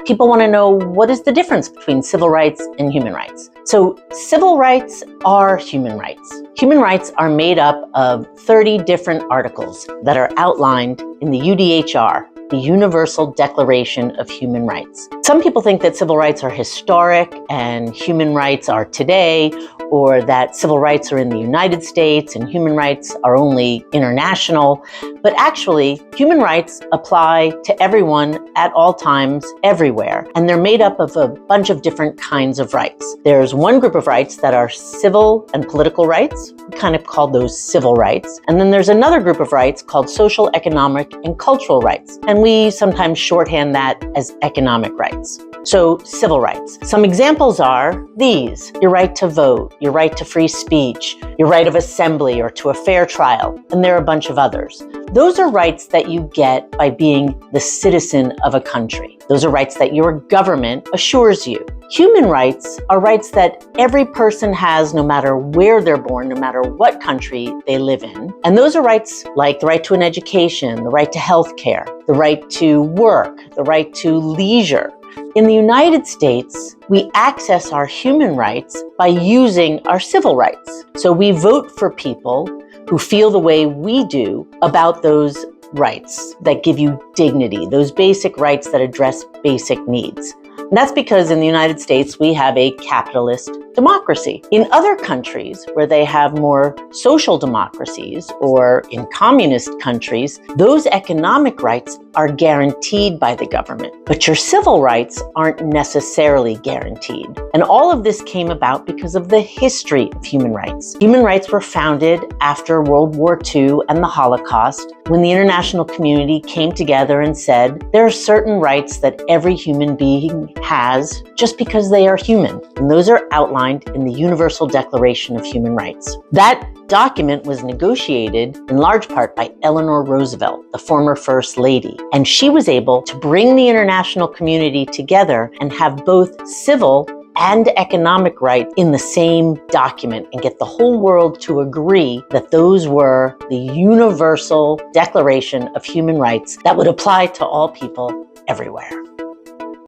People want to know, what is the difference between civil rights and human rights? So civil rights are human rights. Human rights are made up of 30 different articles that are outlined in the UDHR, the Universal Declaration of Human Rights. Some people think that civil rights are historic and human rights are today, or that civil rights are in the United States and human rights are only international. But actually, human rights apply to everyone at all times, everywhere. And they're made up of a bunch of different kinds of rights. There's one group of rights that are civil and political rights. We kind of call those civil rights. And then there's another group of rights called social, economic, and cultural rights. And we sometimes shorthand that as economic rights. So civil rights. Some examples are these: your right to vote, your right to free speech, your right of assembly or to a fair trial, and there are a bunch of others. Those are rights that you get by being the citizen of a country. Those are rights that your government assures you. Human rights are rights that every person has no matter where they're born, no matter what country they live in. And those are rights like the right to an education, the right to health care, the right to work, the right to leisure. In the United States, we access our human rights by using our civil rights. So we vote for people who feel the way we do about those rights that give you dignity, those basic rights that address basic needs. And that's because in the United States, we have a capitalist democracy. In other countries where they have more social democracies, or in communist countries, those economic rights are guaranteed by the government. But your civil rights aren't necessarily guaranteed. And all of this came about because of the history of human rights. Human rights were founded after World War II and the Holocaust, when the international community came together and said, there are certain rights that every human being has just because they are human. And those are outlined in the Universal Declaration of Human Rights. That document was negotiated in large part by Eleanor Roosevelt, the former First Lady. And she was able to bring the international community together and have both civil and economic rights in the same document and get the whole world to agree that those were the Universal Declaration of Human Rights that would apply to all people everywhere.